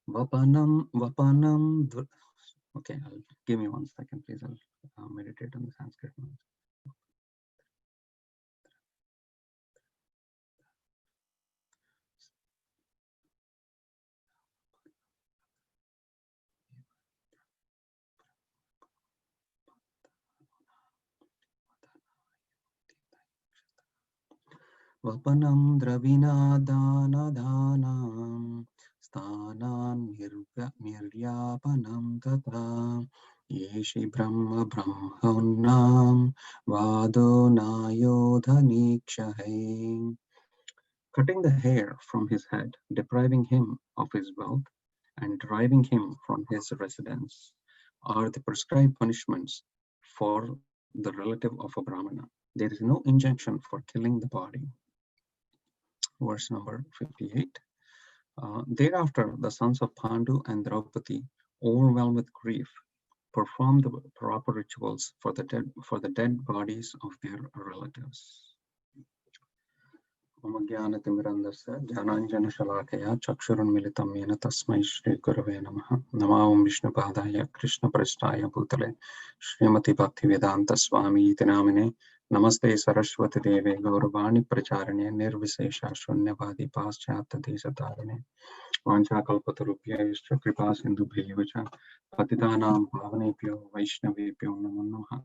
Vapanam. Okay, give me 1 second, please. I'll meditate on the Sanskrit. Vapanam dravinadanadhanam sthanan niryapanam tata yeshi brahma brahmanam vado nayodhanikshahe. Cutting the hair from his head, depriving him of his wealth, and driving him from his residence are the prescribed punishments for the relative of a Brahmana. There is no injunction for killing the body. Verse number 58. Thereafter, the sons of Pandu and Draupadi, overwhelmed with grief, performed the proper rituals for the dead bodies of their relatives. Om Jnanatimirandasya Jnananjana-shalakaya Chakshurunmilitam Yena Tasmai Shri Gurave Namaha. Nama Om Vishnupadaya Krishna Prasthaya Bhutale Srimati Bhaktivedanta Swami Iti Namine Namaste Saraswati Deve Gauravani Pracharane Nirvisesha Shunyavadi Paschata Desatarine Vanchakalpatarubhyayascha Kripa Sindhubhyo cha Patitanam Pavanebhyo Vaishnavebhyo Namo Namaha.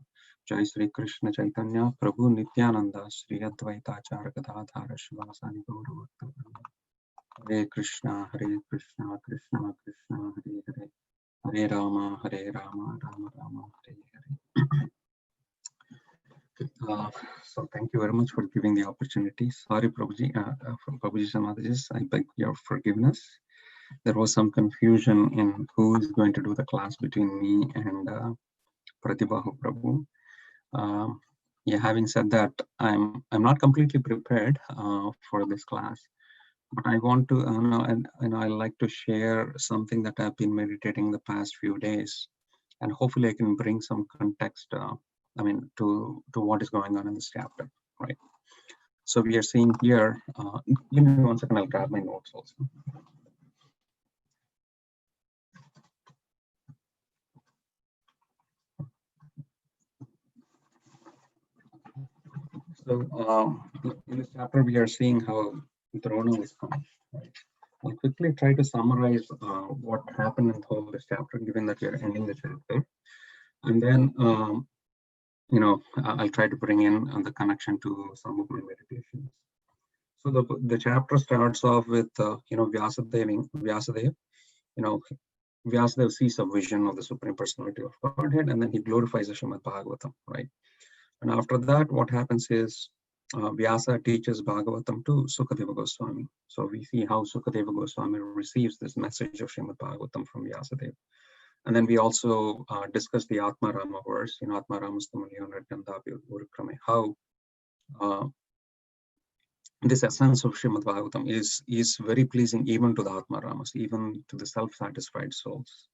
Jai Sri Krishna Chaitanya Prabhu Nityananda Sri Advaita Charakadhara Shivasani Gauru Hare Krishna Krishna Krishna Hare Hare Hare Rama Rama Rama Hare Hare. So thank you very much for giving the opportunity. Sorry Prabhuji, from Prabhuji Samadhis, I beg your forgiveness. There was some confusion in who is going to do the class between me and Pratibhahu Prabhu. Yeah, having said that, I'm not completely prepared for this class, but I want to, and I like to share something that I've been meditating the past few days, and hopefully I can bring some context, to what is going on in this chapter, right? So we are seeing here. Give me 1 second. I'll grab my notes also. So in this chapter, we are seeing how Drona is punished. Right? I'll quickly try to summarize what happened in the whole this chapter, given that we are ending the chapter, and then I'll try to bring in the connection to some of my meditations. So the chapter starts off with Vyasadeva. Vyasadeva sees a vision of the Supreme Personality of Godhead, and then he glorifies the Srimad Bhagavatam, right? And after that, what happens is Vyasa teaches Bhagavatam to Sukadeva Goswami. So we see how Sukadeva Goswami receives this message of Srimad Bhagavatam from Vyasadeva. And then we also discuss the Atma Rama verse, Atma Rama how this essence of Srimad Bhagavatam is very pleasing even to the Atma Ramas, even to the self-satisfied souls.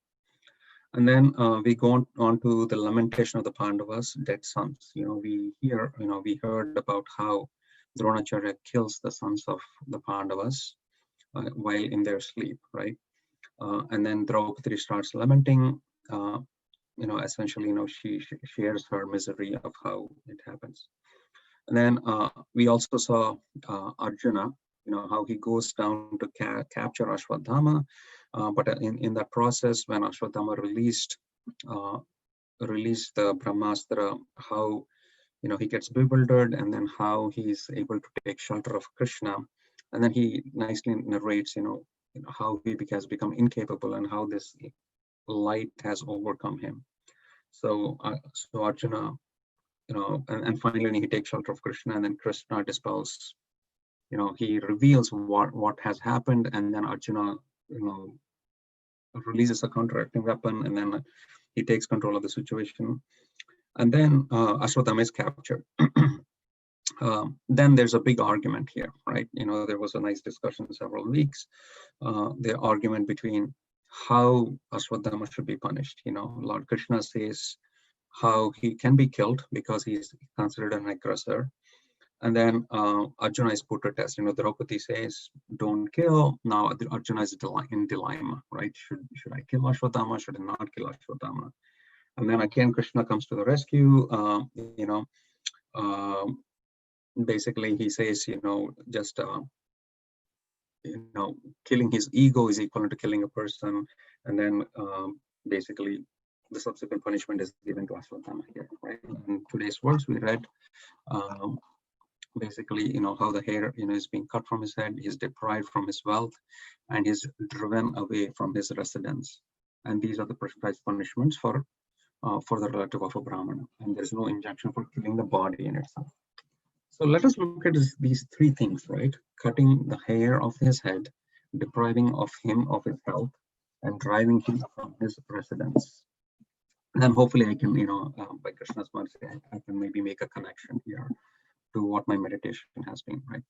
And then we go on to the lamentation of the Pandavas' dead sons. We heard about how Dronacharya kills the sons of the Pandavas while in their sleep, right? And then Draupadi starts lamenting. Essentially, she shares her misery of how it happens. And then we also saw Arjuna, how he goes down to capture Ashwadhama. But in that process, when Ashwadhama released the Brahmastra, how he gets bewildered, and then how he's able to take shelter of Krishna, and then he nicely narrates, how he has become incapable and how this light has overcome him. So Arjuna, and finally he takes shelter of Krishna, and then Krishna dispels. He reveals what has happened, and then Arjuna, releases a counteracting weapon, and then he takes control of the situation. And then Ashwadhama is captured. Then there's a big argument here, right? There was a nice discussion several weeks. The argument between how Ashwadhama should be punished. Lord Krishna says how he can be killed because he's considered an aggressor. And then Arjuna is put to test. Draupadi says, "Don't kill." Now Arjuna is in dilemma, right? Should I kill Ashwatthama? Should I not kill Ashwatthama? And then again, Krishna comes to the rescue. Uh, Basically, he says, just killing his ego is equal to killing a person. And then basically, the subsequent punishment is given to Ashwatthama here, right? In today's verse, we read. Um, Basically, how the hair, is being cut from his head, he's deprived from his wealth, and he's driven away from his residence. And these are the prescribed punishments for the relative of a Brahmana. And there's no injunction for killing the body in itself. So let us look at these three things, right? Cutting the hair of his head, depriving of him of his health, and driving him from his residence. And hopefully I can, by Krishna's mercy, I can maybe make a connection here to what my meditation has been, right?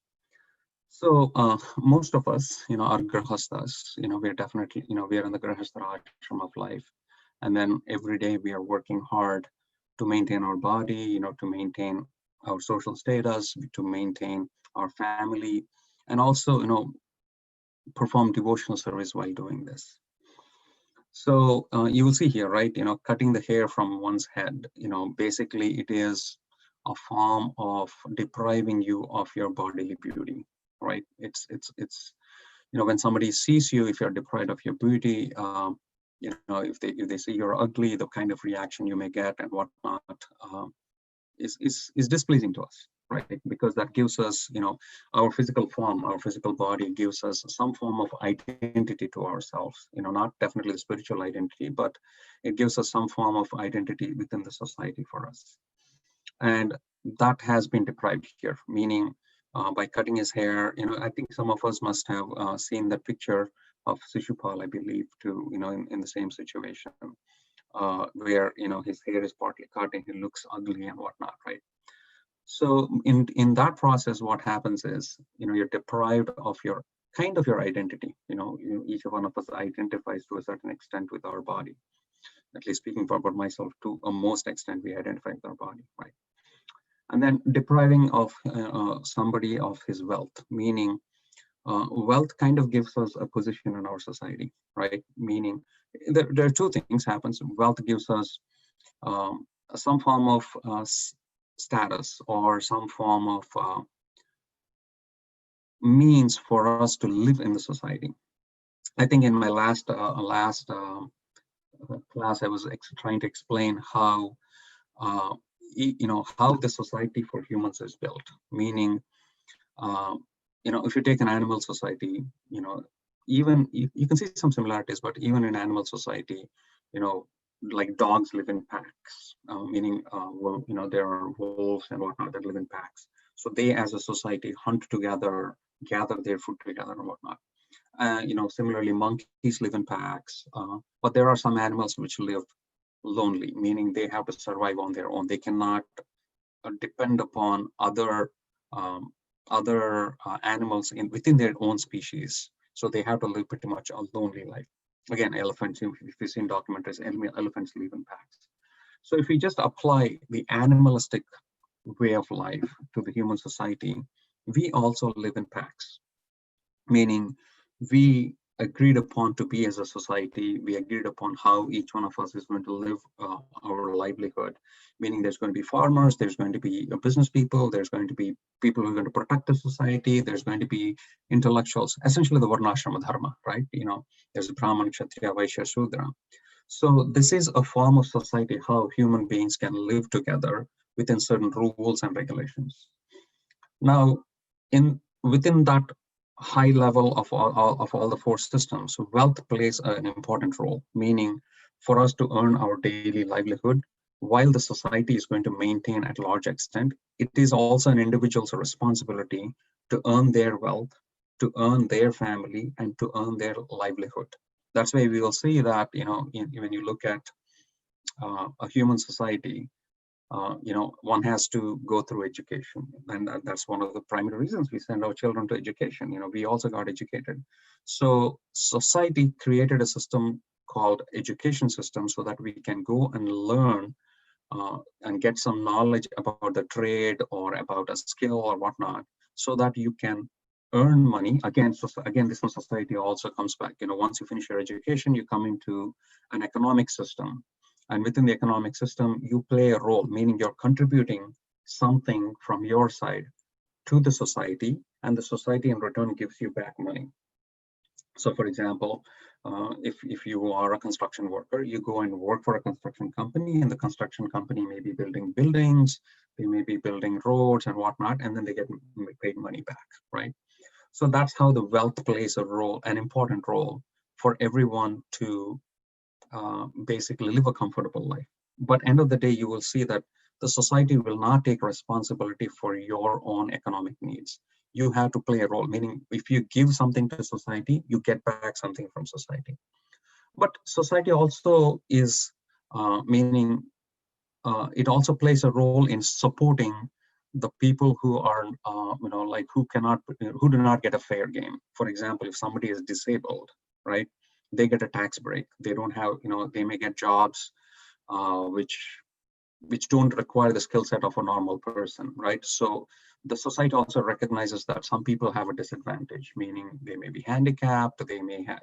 So most of us, are grahasthas. We're definitely, we are in the grahastha ashram of life, and then every day we are working hard to maintain our body, to maintain our social status, to maintain our family, and also, perform devotional service while doing this. So you will see here, right? Cutting the hair from one's head. Basically, it is a form of depriving you of your bodily beauty, right? It's when somebody sees you, if you're deprived of your beauty, if they see you're ugly, the kind of reaction you may get and whatnot is displeasing to us, right? Because that gives us, our physical form, our physical body gives us some form of identity to ourselves. Not definitely the spiritual identity, but it gives us some form of identity within the society for us. And that has been deprived here, meaning by cutting his hair, I think some of us must have seen that picture of Shishupal, I believe, too, in the same situation, where, his hair is partly cut and he looks ugly and whatnot, right? So in that process, what happens is, you're deprived of your identity. Each one of us identifies to a certain extent with our body. At least speaking for about myself, to a most extent, we identify with our body, right? And then depriving of somebody of his wealth, meaning wealth kind of gives us a position in our society, right? Meaning there are two things happens. Wealth gives us some form of status or some form of means for us to live in the society. I think in my last class, I was trying to explain how how the society for humans is built. Meaning, if you take an animal society, even you can see some similarities, but even in animal society, like dogs live in packs, meaning, there are wolves and whatnot that live in packs. So they, as a society, hunt together, gather their food together and whatnot. Similarly, monkeys live in packs, but there are some animals which live lonely, meaning they have to survive on their own. They cannot depend upon other animals within their own species. So they have to live pretty much a lonely life. Again, elephants, if you've seen documentaries, elephants live in packs. So if we just apply the animalistic way of life to the human society, we also live in packs, meaning we agreed upon to be as a society, we agreed upon how each one of us is going to live our livelihood, meaning there's going to be farmers, there's going to be business people, there's going to be people who are going to protect the society, there's going to be intellectuals, essentially the Varnashrama Dharma, right? There's Brahman, Kshatriya, Vaishya, Shudra. So this is a form of society, how human beings can live together within certain rules and regulations. Now, within that high level of all the four systems, wealth plays an important role, meaning for us to earn our daily livelihood, while the society is going to maintain at large extent, it is also an individual's responsibility to earn their wealth, to earn their family, and to earn their livelihood. That's why we will see that, when you look at a human society, one has to go through education, and that's one of the primary reasons we send our children to education. We also got educated. So society created a system called education system so that we can go and learn and get some knowledge about the trade or about a skill or whatnot, so that you can earn money. Again, so again, this one society also comes back. Once you finish your education, you come into an economic system, and within the economic system, you play a role, meaning you're contributing something from your side to the society, and the society in return gives you back money. So, for example, if you are a construction worker, you go and work for a construction company, and the construction company may be building buildings, they may be building roads and whatnot, and then they get paid money back, right? So that's how the wealth plays a role, an important role for everyone to basically live a comfortable life. But end of the day, you will see that the society will not take responsibility for your own economic needs. You have to play a role, meaning if you give something to society, you get back something from society. But society also is, meaning it also plays a role in supporting the people who are, like who do not get a fair game. For example, if somebody is disabled, right, they get a tax break. They don't have, they may get jobs which don't require the skill set of a normal person, right? So the society also recognizes that some people have a disadvantage, meaning they may be handicapped, they may have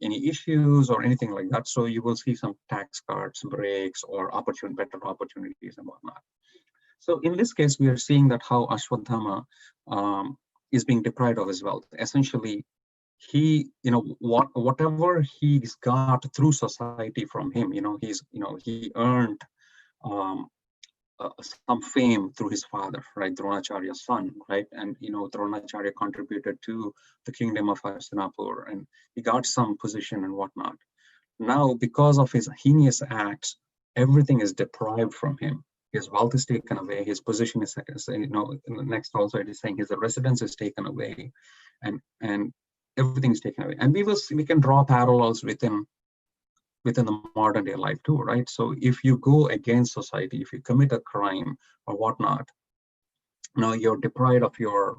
any issues or anything like that. So you will see some tax cuts, breaks, or better opportunities and whatnot. So in this case, we are seeing that how Ashwadhama is being deprived of his wealth. Essentially, he, whatever he's got through society from him, he earned um, some fame through his father, right, Dronacharya's son, right, and Dronacharya contributed to the kingdom of Hastinapur, and he got some position and whatnot. Now, because of his heinous acts, everything is deprived from him. His wealth is taken away. His position is, next also it is saying his residence is taken away, and everything is taken away. And we can draw parallels within the modern day life too, right? So if you go against society, if you commit a crime or whatnot, now you're deprived of your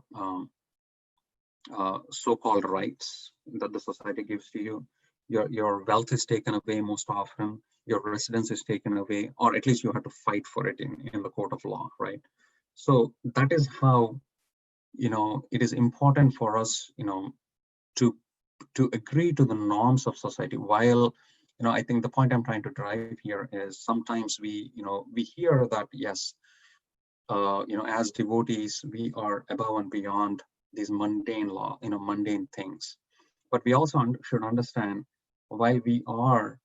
so-called rights that the society gives to you. Your wealth is taken away most often. Your residence is taken away, or at least you have to fight for it in the court of law, right? So that is how, it is important for us, to agree to the norms of society. While, I think the point I'm trying to drive here is sometimes we hear that, yes, as devotees, we are above and beyond these mundane mundane things. But we also should understand, while we are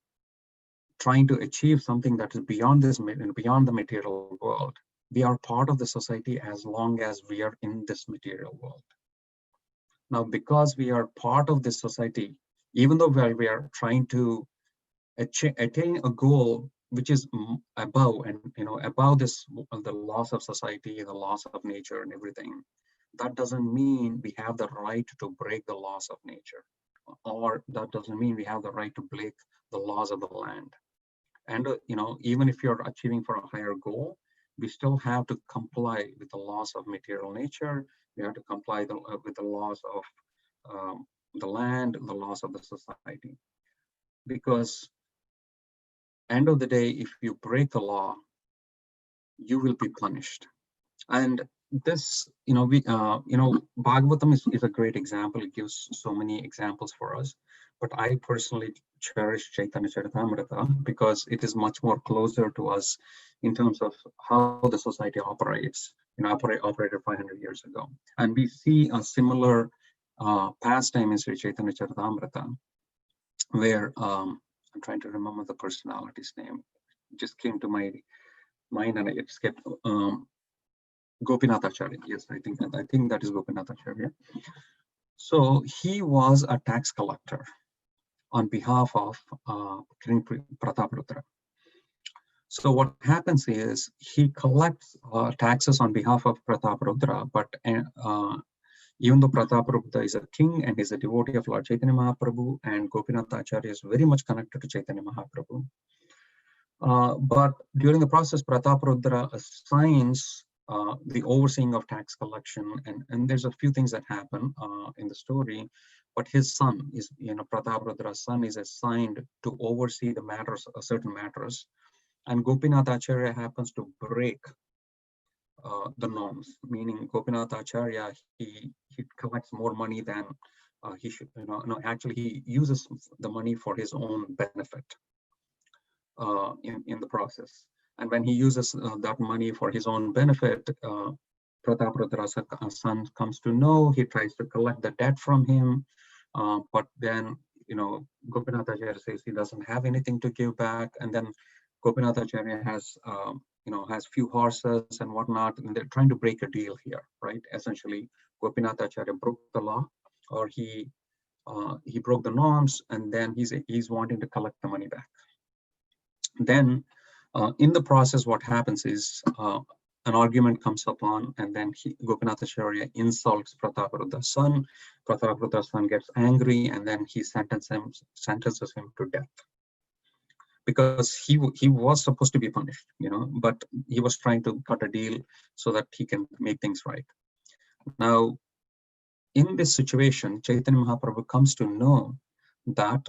trying to achieve something that is beyond beyond the material world, we are part of the society as long as we are in this material world. Now, because we are part of this society, even though we are trying to attain a goal which is above and above the laws of society, the laws of nature and everything, that doesn't mean we have the right to break the laws of nature, or that doesn't mean we have the right to break the laws of the land. And even if you're achieving for a higher goal, we still have to comply with the laws of material nature. We have to comply with the laws of the land, the laws of the society. Because end of the day, if you break the law, you will be punished. And this, Bhagavatam is a great example. It gives so many examples for us. But I personally cherish Chaitanya Charitamrita because it is much more closer to us in terms of how the society operates, operated 500 years ago. And we see a similar pastime in Sri Chaitanya Charitamrita, where I'm trying to remember the personality's name. It just came to my mind and it skipped. Gopinath Acharya. Yes, I think that is Gopinath Acharya. So he was a tax collector on behalf of King Prataparudra. So what happens is he collects taxes on behalf of Prataparudra, but even though Prataparudra is a king and is a devotee of Lord Chaitanya Mahaprabhu, and Gopinath Acharya is very much connected to Chaitanya Mahaprabhu. But during the process, Prataparudra assigns the overseeing of tax collection, and there's a few things that happen in the story. But his son is, Prataparudra's son is assigned to oversee the matters, certain matters, And Gopinath Acharya happens to break the norms, meaning Gopinath Acharya, he collects more money than he should, no, actually he uses the money for his own benefit in the process. And when he uses that money for his own benefit, Prataparudra's son comes to know, he tries to collect the debt from him, but then, Gopinath Acharya says he doesn't have anything to give back, and then Gopinath Acharya has few horses and whatnot, and they're trying to break a deal here, right? Essentially, Gopinath Acharya broke the law, or he broke the norms, and then he's wanting to collect the money back. Then, in the process, what happens is an argument comes upon, and then Gopinath Acharya insults Prataparudra's son. Prataparudra's son gets angry, and then he sentences him to death, because he was supposed to be punished, but he was trying to cut a deal so that he can make things right. Now, in this situation, Chaitanya Mahaprabhu comes to know that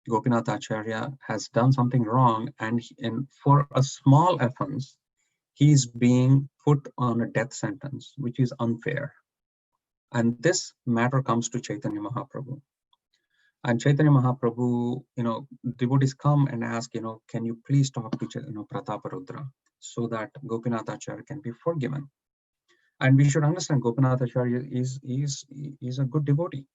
Gopinath Acharya has done something wrong, and for a small offense, he's being put on a death sentence, which is unfair. And this matter comes to Chaitanya Mahaprabhu. And Chaitanya Mahaprabhu, devotees come and ask, can you please talk to Prataparudra so that Gopinath Acharya can be forgiven? And we should understand Gopinath Acharya is a good devotee.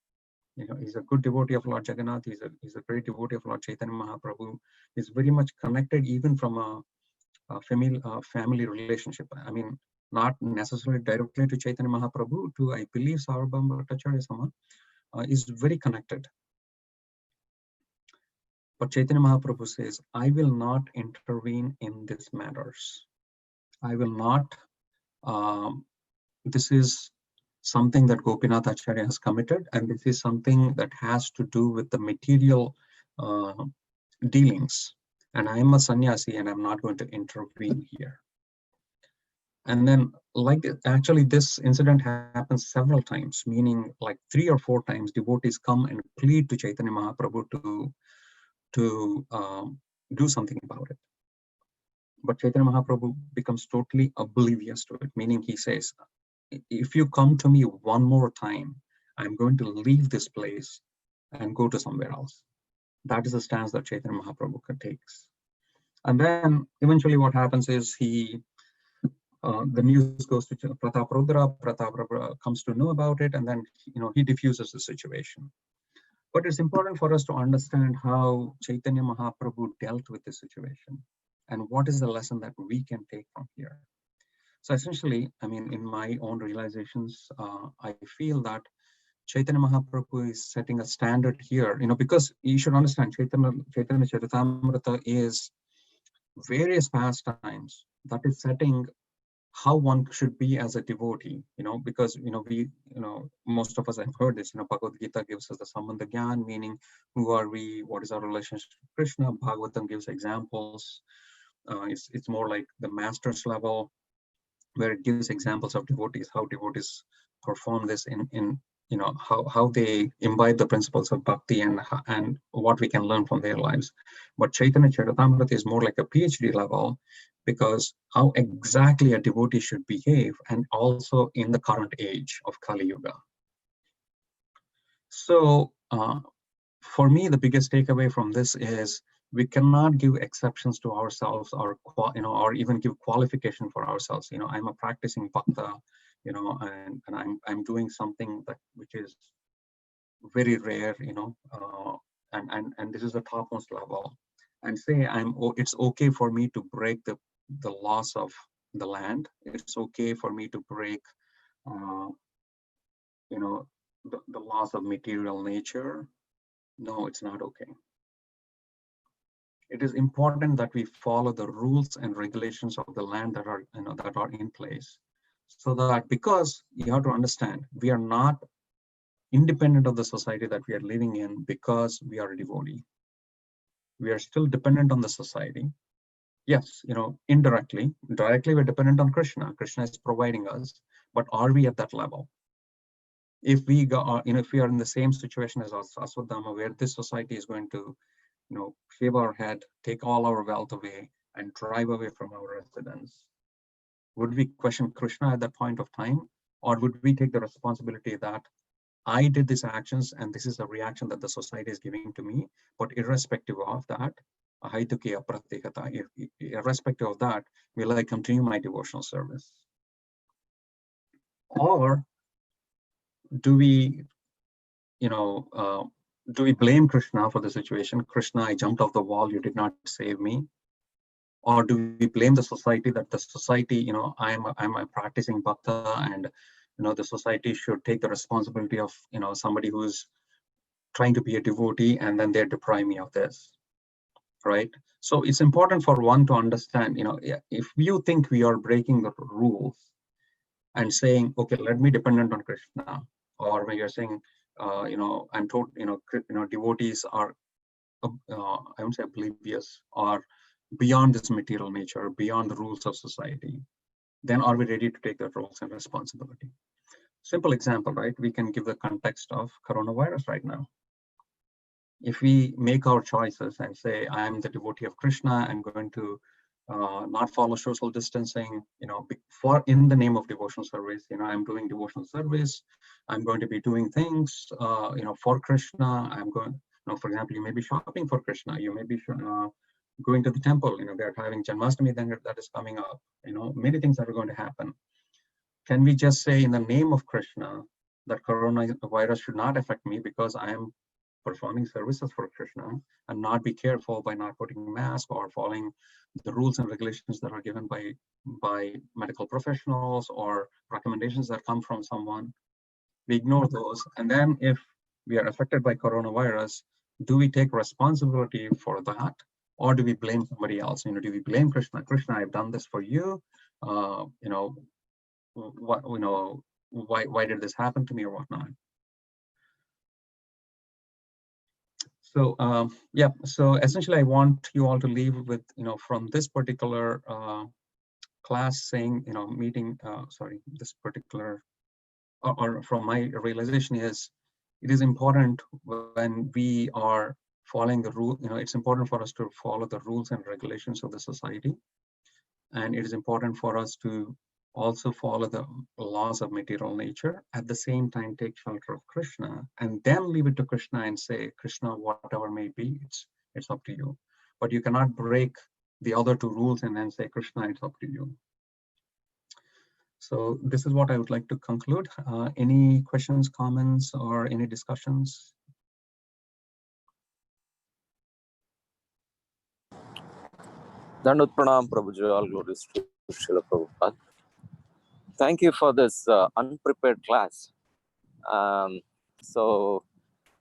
He's a good devotee of Lord Jagannath. He's a great devotee of Lord Chaitanya Mahaprabhu. He's very much connected, even from a family relationship. I mean, not necessarily directly to Chaitanya Mahaprabhu, to, I believe, Sarvabhauma Bhattacharya Sama, is very connected. But Chaitanya Mahaprabhu says, I will not intervene in these matters. I will not. This is something that Gopinath Acharya has committed, and this is something that has to do with the material dealings. And I am a sannyasi, and I'm not going to intervene here. And then, actually, this incident happens several times, meaning like 3 or 4 times, devotees come and plead to Chaitanya Mahaprabhu to do something about it. But Chaitanya Mahaprabhu becomes totally oblivious to it, meaning he says, if you come to me one more time, I'm going to leave this place and go to somewhere else. That is the stance that Chaitanya Mahaprabhu takes. And then eventually what happens is the news goes to Prataparudra. Prataparudra comes to know about it, and then he diffuses the situation. But it's important for us to understand how Chaitanya Mahaprabhu dealt with the situation, and what is the lesson that we can take from here. So essentially, I mean, in my own realizations, I feel that Chaitanya Mahaprabhu is setting a standard here, because you should understand Chaitanya Charitamrita is various pastimes that is setting how one should be as a devotee, because, most of us have heard this, Bhagavad Gita gives us the Sambandha Gyan, meaning who are we, what is our relationship to Krishna. Bhagavatam gives examples. It's more like the master's level, where it gives examples of devotees, how devotees perform this in how they imbibe the principles of bhakti, and what we can learn from their lives. But Chaitanya Charitamrita is more like a PhD level, because how exactly a devotee should behave, and also in the current age of Kali Yuga. So for me, the biggest takeaway from this is we cannot give exceptions to ourselves, or even give qualification for ourselves. I'm a practicing bhakta, and I'm doing something which is very rare, and this is the topmost level, and say it's okay for me to break the laws of the land. It's okay for me to break, the laws of material nature. No, it's not okay. It is important that we follow the rules and regulations of the land that are in place, so that, because you have to understand, we are not independent of the society that we are living in because we are a devotee. We are still dependent on the society. Yes, indirectly. Directly, we're dependent on Krishna. Krishna is providing us, but are we at that level? If we go, if we are in the same situation as Aswadama, where this society is going to shave our head, take all our wealth away, and drive away from our residence, would we question Krishna at that point of time? Or would we take the responsibility that I did these actions and this is a reaction that the society is giving to me, but irrespective of that, irrespective of that, will I continue my devotional service? Or do we, do we blame Krishna for the situation? Krishna, I jumped off the wall, you did not save me. Or do we blame the society, that the society, I'm a practicing bhakta, and the society should take the responsibility of somebody who's trying to be a devotee, and then they're depriving me of this, right? So it's important for one to understand, if you think we are breaking the rules and saying, okay, let me dependent on Krishna, or when you're saying, I'm told, devotees are, I won't say oblivious, or beyond this material nature, beyond the rules of society, then are we ready to take the roles and responsibility? Simple example, right? We can give the context of coronavirus right now. If we make our choices and say, I'm the devotee of Krishna, I'm going to not follow social distancing, in the name of devotional service, I'm doing devotional service, I'm going to be doing things, for Krishna. I'm going, for example, you may be shopping for Krishna, you may be going to the temple, they're having Janmashtami, then that is coming up, many things that are going to happen. Can we just say in the name of Krishna that coronavirus should not affect me because I am performing services for Krishna, and not be careful by not putting mask or following the rules and regulations that are given by medical professionals or recommendations that come from someone? We ignore those. And then if we are affected by coronavirus, do we take responsibility for that? Or do we blame somebody else? Do we blame Krishna? Krishna, I've done this for you. Why did this happen to me or whatnot? So so essentially I want you all to leave with, from this particular class saying, this particular, or from my realization is, it is important when we are following the rule, it's important for us to follow the rules and regulations of the society. And it is important for us to also follow the laws of material nature, at the same time take shelter of Krishna, and then leave it to Krishna and say, Krishna, whatever may be, it's up to you. But you cannot break the other two rules and then say, Krishna, it's up to you. So this is what I would like to conclude. Any questions, comments, or any discussions? Dandut Pranam, Prabhuji, all glories to Srila Prabhupada. Thank you for this unprepared class. So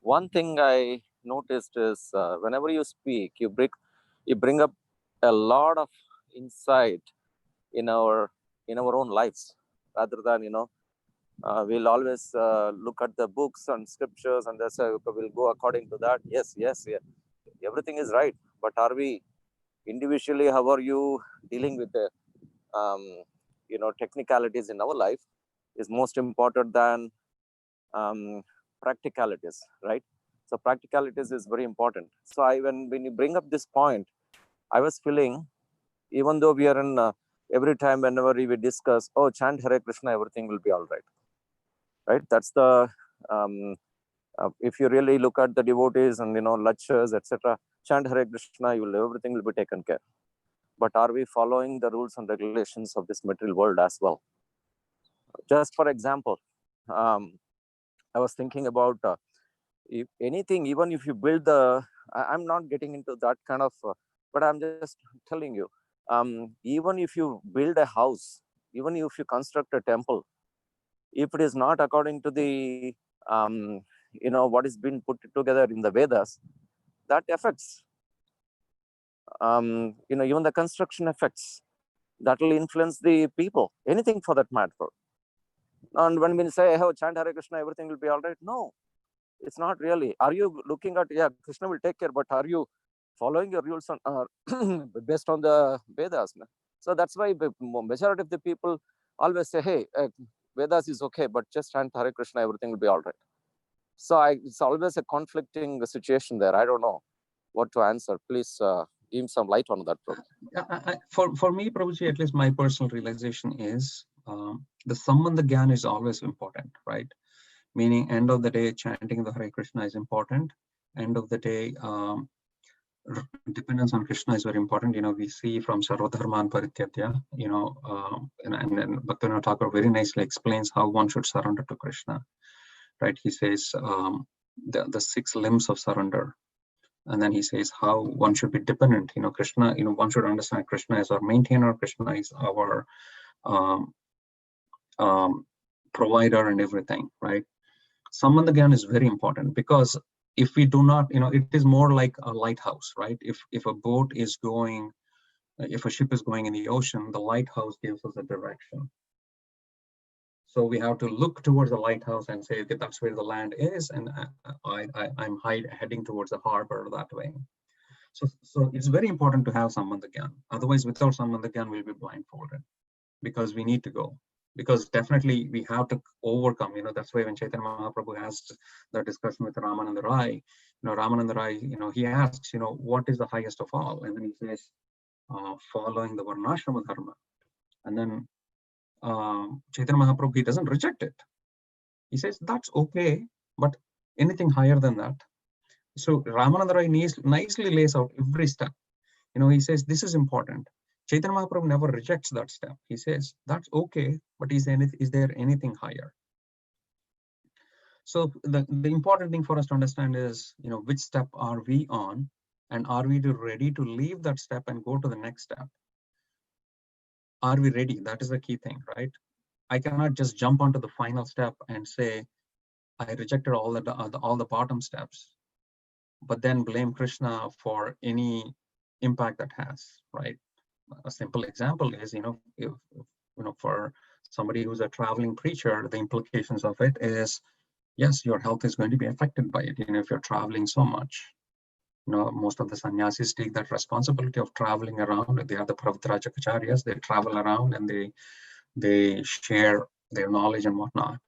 one thing I noticed is whenever you speak, you bring up a lot of insight in our own lives, rather than we'll always look at the books and scriptures and that's we'll go according to that. Yes, everything is right, but are we individually, how are you dealing with the technicalities in our life is most important than practicalities, right? So practicalities is very important. So when you bring up this point, I was feeling, even though we are in every time whenever we discuss, oh, chant Hare Krishna, everything will be all right, right? That's the if you really look at the devotees and lectures, etc., chant Hare Krishna, everything will be taken care. But are we following the rules and regulations of this material world as well? Just for example, I was thinking about if anything, even if you build I'm not getting into that kind of, but I'm just telling you, even if you build a house, even if you construct a temple, if it is not according to the, what is being put together in the Vedas, that affects, even the construction effects, that will influence the people, anything for that matter. And when we say, oh, chant Hare Krishna, everything will be all right. No, it's not really. Are you looking at, yeah, Krishna will take care, but are you following your rules on, based on the Vedas? So that's why the majority of the people always say, hey, Vedas is okay, but just chant Hare Krishna, everything will be all right. So it's always a conflicting situation there. I don't know what to answer. Please give some light on that, Prabhu. For me, Prabhuji, at least my personal realization is the Sambandha Gyan is always important, right? Meaning, end of the day, chanting the Hare Krishna is important. End of the day, dependence on Krishna is very important. We see from Sarvadharman Parityatya, and then Bhaktivinoda Thakur very nicely explains how one should surrender to Krishna, right? He says the 6 limbs of surrender. And then he says how one should be dependent. Krishna, one should understand Krishna as our maintainer, Krishna is our provider and everything, right? Sambandha Gyan is very important, because if we do not, it is more like a lighthouse, right? If a boat is going, if a ship is going in the ocean, the lighthouse gives us a direction. So we have to look towards the lighthouse and say, okay, that's where the land is, and I'm heading towards the harbor that way. So it's very important to have Sambandha Gyan. Otherwise, without Sambandha Gyan, we'll be blindfolded, because we need to go. Because definitely we have to overcome. That's why when Chaitanya Mahaprabhu has the discussion with Ramananda Rai, Ramananda Rai, he asks, what is the highest of all? And then he says, following the Varnashrama Dharma. And then Chaitanya Mahaprabhu, he doesn't reject it. He says, that's okay, but anything higher than that. So Ramananda Rai nicely lays out every step. He says, this is important. Chaitanya Mahaprabhu never rejects that step. He says, that's okay, but is there anything higher? So the important thing for us to understand is, which step are we on, and are we ready to leave that step and go to the next step? Are we ready? That is the key thing, right? I cannot just jump onto the final step and say, I rejected all the bottom steps, but then blame Krishna for any impact that has, right? A simple example is, if for somebody who's a traveling preacher, the implications of it is, yes, your health is going to be affected by it. If you're traveling so much, most of the sannyasis take that responsibility of traveling around. They are the Pravdrajakacharyas. They travel around and they share their knowledge and whatnot.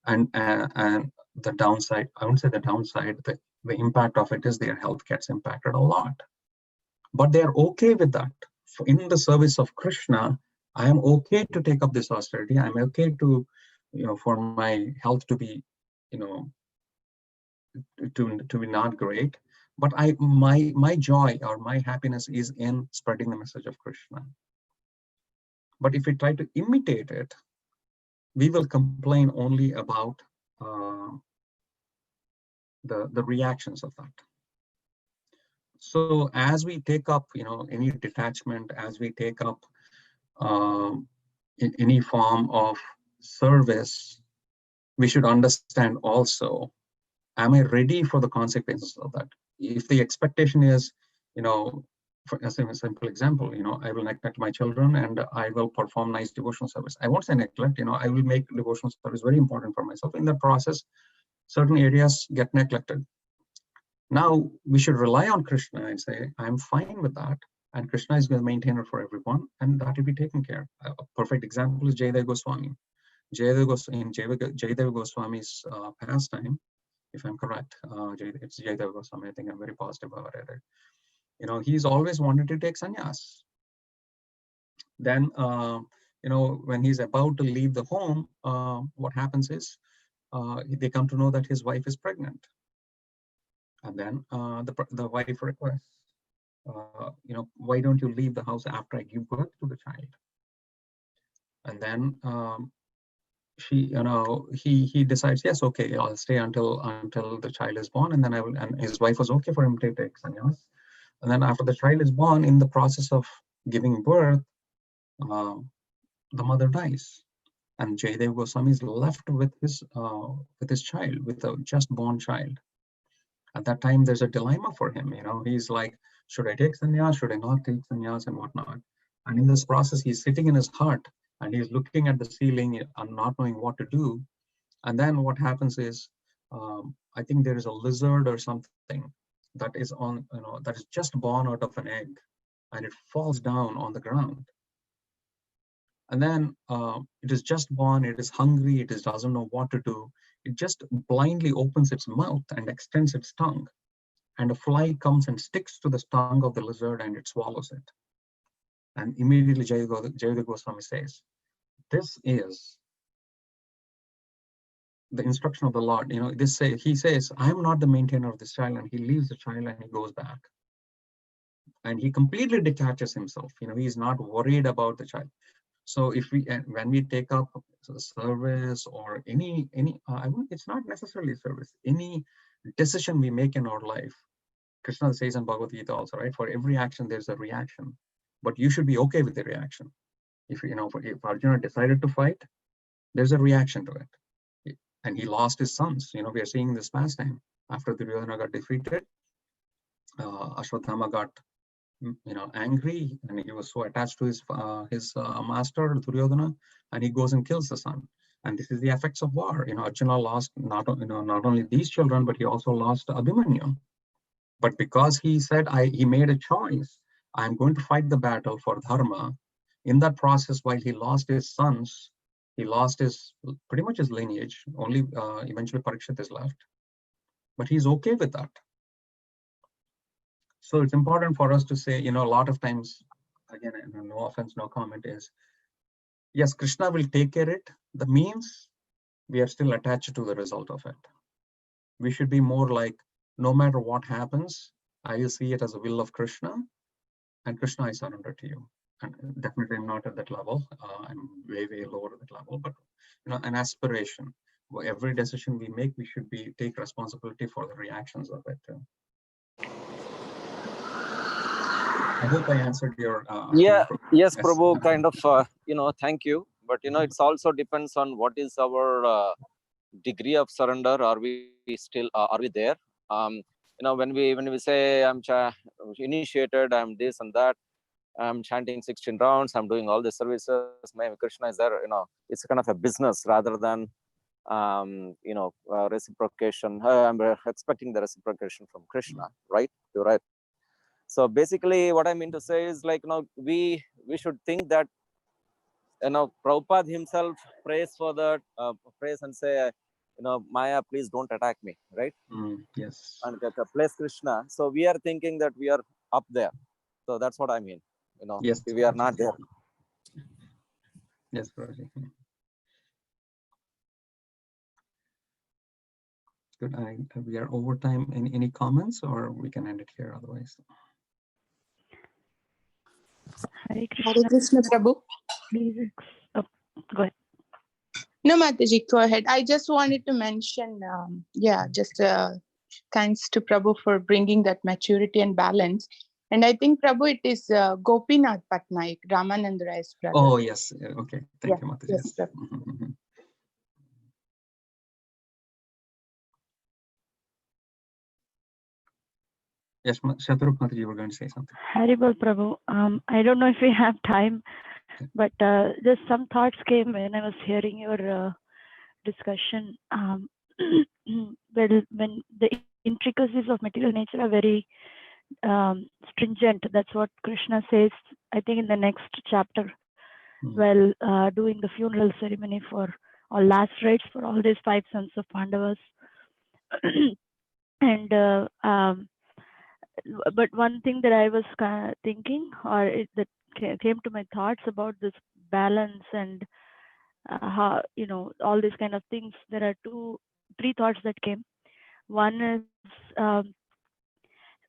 And the downside, I wouldn't say the downside, the impact of it is their health gets impacted a lot. But they are okay with that. In the service of Krishna, I am okay to take up this austerity. I'm okay to, for my health to be, to be not great. But my joy or my happiness is in spreading the message of Krishna. But if we try to imitate it, we will complain only about the reactions of that. So as we take up, any detachment, as we take up in any form of service, we should understand also, am I ready for the consequences of that? If the expectation is, for a simple example, I will neglect my children and I will perform nice devotional service. I won't say neglect, I will make devotional service very important for myself. In the process, certain areas get neglected. Now we should rely on Krishna and say, I'm fine with that. And Krishna is going to maintain it for everyone, and that will be taken care of. A perfect example is Jayadeva Goswami. Jayadeva Goswami's pastime, if I'm correct, it's Jayadeva Goswami. I think I'm very positive about it. He's always wanted to take sannyas. Then, when he's about to leave the home, what happens is they come to know that his wife is pregnant. And then the wife requests, why don't you leave the house after I give birth to the child? And then he decides, yes, okay, I'll stay until the child is born, and then I will. And his wife was okay for him to take sannyas. And then after the child is born, in the process of giving birth, the mother dies, and Jayadeva Goswami is left with his child, with a just born child. At that time, there's a dilemma for him. He's like, should I take sannyas? Should I not take sannyas, and whatnot? And in this process, he's sitting in his hut and he's looking at the ceiling and not knowing what to do. And then what happens is, I think there is a lizard or something that is that is just born out of an egg, and it falls down on the ground. And then it is just born, it is hungry, it doesn't know what to do. It just blindly opens its mouth and extends its tongue. and a fly comes and sticks to the tongue of the lizard and it swallows it. And immediately Jayadeva Goswami says, this is the instruction of the Lord. He says, I am not the maintainer of this child, and he leaves the child and he goes back. And he completely detaches himself. He is not worried about the child. So when we take up service or it's not necessarily service, any decision we make in our life, Krishna says in Bhagavad Gita also, right? For every action, there's a reaction, but you should be okay with the reaction. If Arjuna decided to fight, there's a reaction to it. And he lost his sons. We are seeing this past time. After Duryodhana got defeated, Ashwatthama got angry, and he was so attached to his master Duryodhana, and he goes and kills the son. And this is the effects of war. Arjuna lost not only these children, but he also lost Abhimanyu. But because he said, he made a choice, I'm going to fight the battle for dharma. In that process, while he lost his sons, he lost pretty much his lineage. Only eventually Parikshit is left, but he's okay with that. So it's important for us to say, a lot of times, again, no offense, no comment, is, yes, Krishna will take care of it. The means, we are still attached to the result of it. We should be more like, no matter what happens, I will see it as a will of Krishna, and Krishna, I surrender to you. And definitely I'm not at that level. I'm way, way lower at that level, but an aspiration. Every decision we make, we should take responsibility for the reactions of it too. I hope I answered your yes, Prabhu, kind of thank you, but it's also depends on what is our degree of surrender. Are we there? When we say I'm initiated, I'm this and that, I'm chanting 16 rounds, I'm doing all the services, maybe Krishna is there, it's kind of a business rather than reciprocation. I'm expecting the reciprocation from Krishna, right? You're right. So basically what I mean to say is, like, we should think that, Prabhupada himself prays for that, prays and say, Maya, please don't attack me, right? Yes. And place Krishna. So we are thinking that we are up there. So that's what I mean. Yes, we are not there. Yes, Prabhuji. Good. We are over time. Any comments, or we can end it here otherwise? Hare Krishna, Prabhu. Please, go ahead. No, Mataji, go ahead. I just wanted to mention, thanks to Prabhu for bringing that maturity and balance. And I think, Prabhu, it is Gopinath Patnaik, Ramanand Rai's brother. Oh, yes. Okay. Thank you, Mataji. Yes, yes. Yes, Shatrup Mataji, you were going to say something. Haribol Prabhu. I don't know if we have time, but just some thoughts came when I was hearing your discussion. Well, when the intricacies of material nature are very stringent, that's what Krishna says, I think, in the next chapter, while doing the funeral ceremony for, or last rites for all these 5 sons of Pandavas. And but one thing that I was thinking, or that came to my thoughts about this balance and how, all these kind of things, there are 3 thoughts that came. One is,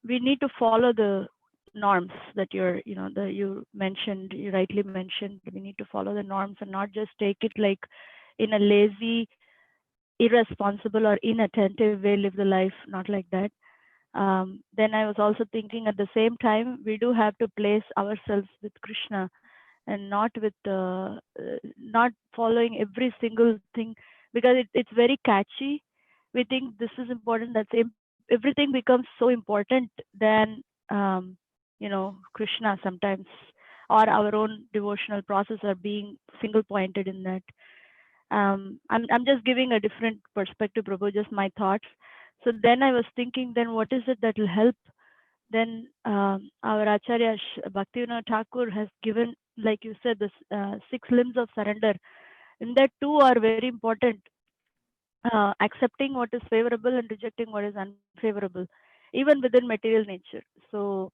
we need to follow the norms that you rightly mentioned. We need to follow the norms and not just take it like in a lazy, irresponsible or inattentive way, live the life, not like that. Then I was also thinking, at the same time, we do have to place ourselves with Krishna and not with not following every single thing, because it's very catchy. We think this is important, everything becomes so important than Krishna sometimes, or our own devotional process are being single pointed in that. I'm just giving a different perspective, Prabhu, just my thoughts. So then I was thinking, then what is it that will help? Then our Acharya Bhaktivinoda Thakur has given, like you said, the 6 limbs of surrender. And that 2 are very important. Accepting what is favorable and rejecting what is unfavorable. even within material nature. So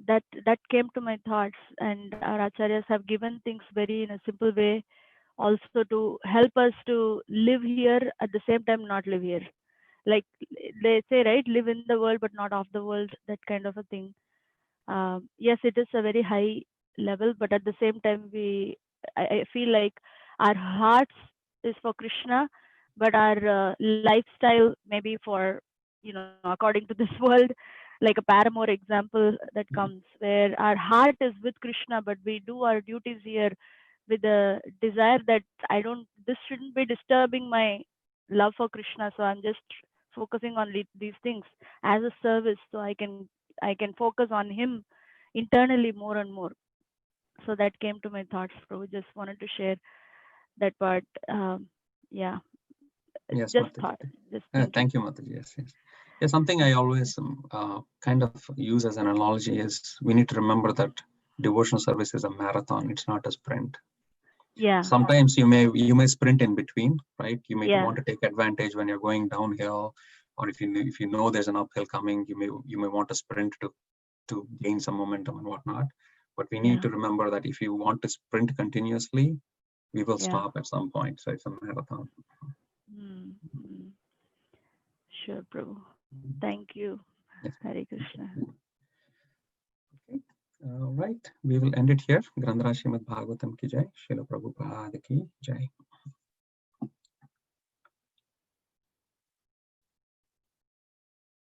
that came to my thoughts, and our acharyas have given things very in a simple way, also to help us to live here at the same time not live here. Like they say, right, live in the world but not of the world, that kind of a thing. Yes, it is a very high level, but at the same time, I feel like our hearts is for Krishna, but our lifestyle maybe for, according to this world, like a paramour example that comes, where our heart is with Krishna, but we do our duties here with the desire that this shouldn't be disturbing my love for Krishna. So I'm just focusing on these things as a service, so I can focus on him internally more and more. So that came to my thoughts, Prabhu. Just wanted to share that part. Yeah, Yes, just Mataji. thought, just thinking. Thank you, Mataji. Yes, yes. Yeah, something I always kind of use as an analogy is we need to remember that devotional service is a marathon. It's not a sprint. Yeah. Sometimes you may sprint in between, right? You may Yeah. want to take advantage when you're going downhill, or if you know there's an uphill coming, you may want to sprint to gain some momentum and whatnot. But we need to remember that if you want to sprint continuously, we will stop at some point. So it's a marathon. Mm-hmm. Sure, Prabhu. Thank you. Yes. Hare Krishna. Okay. All right. We will end it here. Grandhara Srimad Bhagavatam ki jai. Srila Prabhupada ki jai.